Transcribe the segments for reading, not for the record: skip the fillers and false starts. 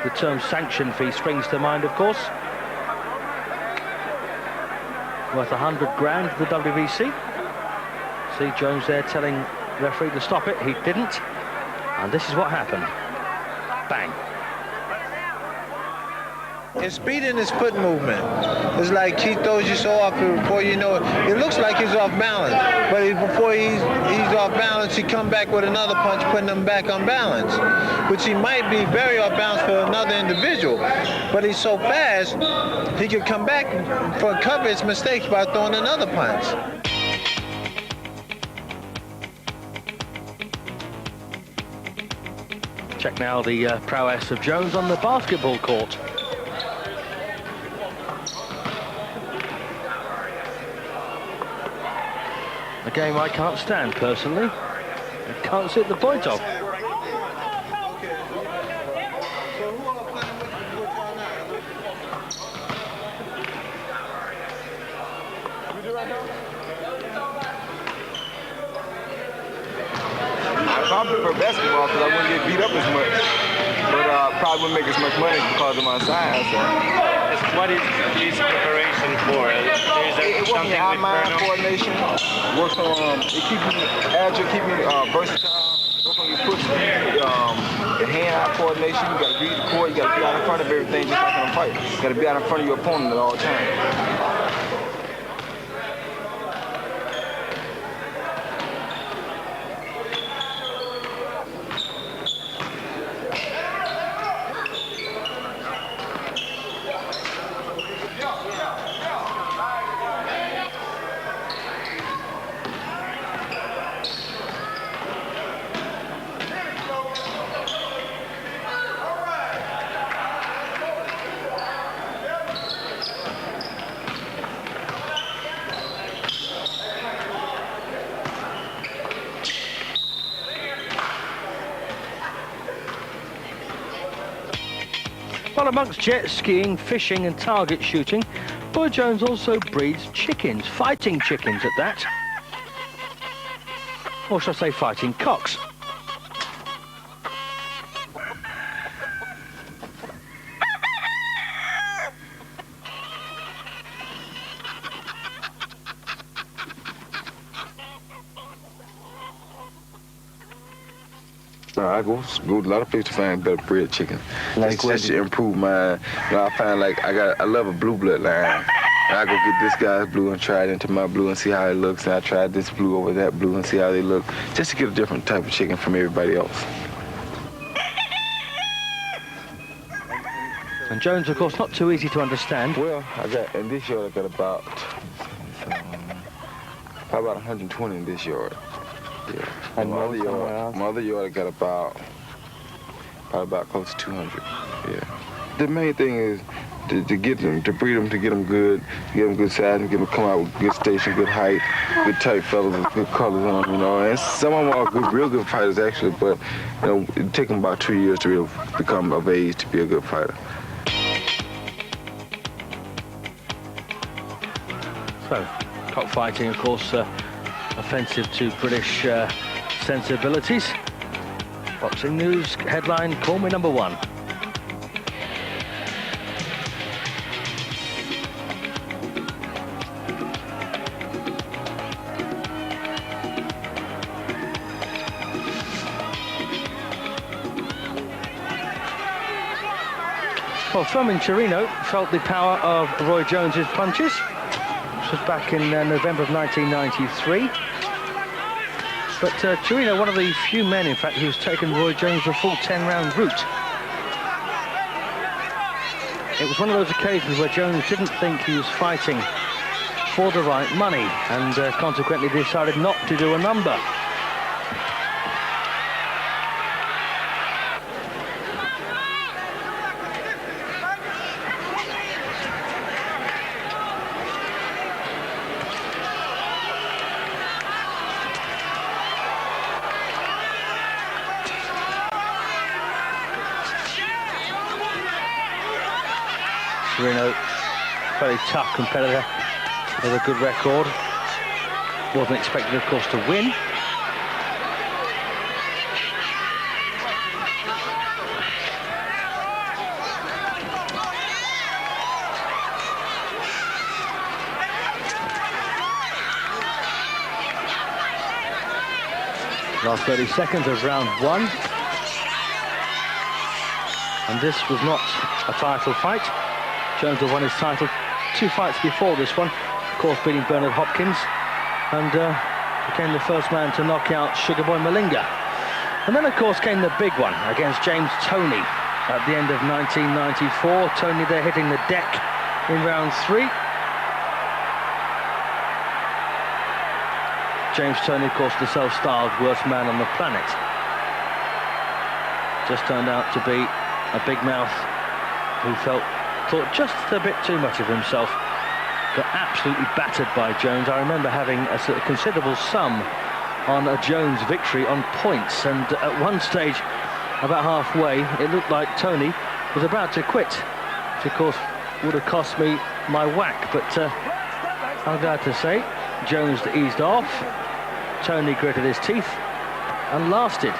The term sanction fee springs to mind, of course. Worth 100 grand to the WBC. See Jones there telling the referee to stop it. He didn't. And this is what happened. Bang. His speed in his foot movement. It's like he throws you so off before you know it. It looks like he's off balance, but before he's off balance, he come back with another punch, putting him back on balance, which he might be very off balance for another individual. But he's so fast, he could come back for cover his mistakes by throwing another punch. Check now the prowess of Jones on the basketball court. A game I can't stand personally. I can't see the point of. I prefer basketball because I wouldn't get beat up as much, but probably wouldn't make as much money because of my size. So. What is this preparation for? It works on eye-mind coordination. Works on it keep me agile, keep me versatile. Work on your foot speed, your hand-eye coordination. You got to read the court. You got to be out in front of everything, just like in a fight. You got to be out in front of your opponent at all times. Well, amongst jet skiing, fishing and target shooting, Boy Jones also breeds chickens, fighting chickens at that. Or should I say fighting cocks. I go to a lot of places to find better bred chicken. Like just to improve mine. You know, I find like I love a blue bloodline. And I go get this guy's blue and try it into my blue and see how it looks. And I try this blue over that blue and see how they look, just to get a different type of chicken from everybody else. And Jones, of course, not too easy to understand. Well, in this yard I got about probably about 120 in this yard. Yeah. And my other yard I got probably about close to 200. Yeah. The main thing is to get them, to breed them, to get them good size, and get them come out with good station, good height, good tight fellas with good colors on them, you know. And some of them are good, real good fighters actually, but you know, it take them about 2 years to really become of age to be a good fighter. So, cockfighting, of course, offensive to British sensibilities. Boxing news headline, call me number one. Well, Firmin Chirino felt the power of Roy Jones's punches. This was back in November of 1993. But Chirino, one of the few men, in fact, who's taken Roy Jones the full 10-round route. It was one of those occasions where Jones didn't think he was fighting for the right money and consequently decided not to do a number. Chirino, very tough competitor with a good record. Wasn't expected, of course, to win. Last 30 seconds of round 1. And this was not a title fight. Jones had won his title 2 fights before this one, of course beating Bernard Hopkins, and became the first man to knock out Sugar Boy Malinga. And then of course came the big one against James Toney at the end of 1994. Toney there hitting the deck in round 3. James Toney, of course, the self-styled worst man on the planet. Just turned out to be a big mouth who thought just a bit too much of himself. Got absolutely battered by Jones. I remember having a sort of considerable sum on a Jones victory on points, and at one stage, about halfway, it looked like Toney was about to quit, which of course would have cost me my whack, but I'm glad to say Jones eased off. Toney gritted his teeth and lasted.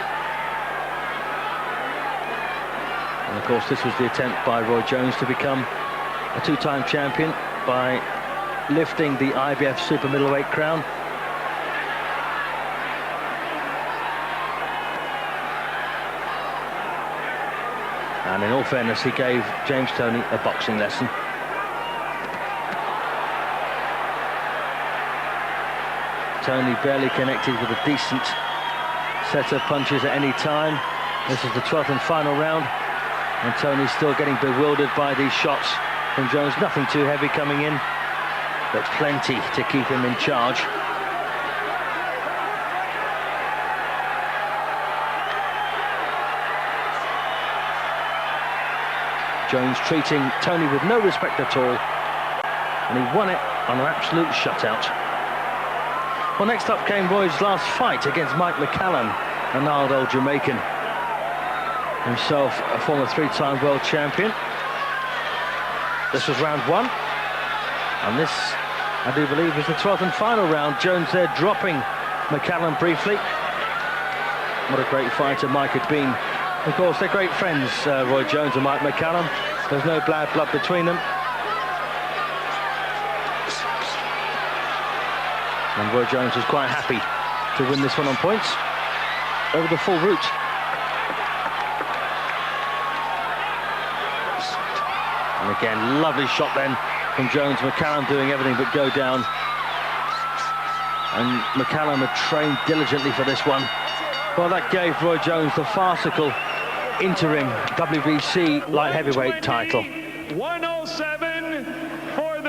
And of course this was the attempt by Roy Jones to become a 2-time champion by lifting the IBF super middleweight crown. And in all fairness, he gave James Toney a boxing lesson. Toney barely connected with a decent set of punches at any time. This is the 12th and final round, and Toney's still getting bewildered by these shots from Jones. Nothing too heavy coming in, but plenty to keep him in charge. Jones treating Toney with no respect at all, and he won it on an absolute shutout. Well, next up came Roy's last fight against Mike McCallum, a gnarled old Jamaican, himself a former 3-time world champion. This was round 1, and this, I do believe, is the 12th and final round. Jones there dropping McCallum briefly. What a great fighter Mike had been. Of course, they're great friends, Roy Jones and Mike McCallum. There's no bad blood between them. And Roy Jones was quite happy to win this one on points over the full route. And again, lovely shot then from Jones. McCallum doing everything but go down. And McCallum had trained diligently for this one. Well, that gave Roy Jones the farcical interim WBC light heavyweight title. 107 for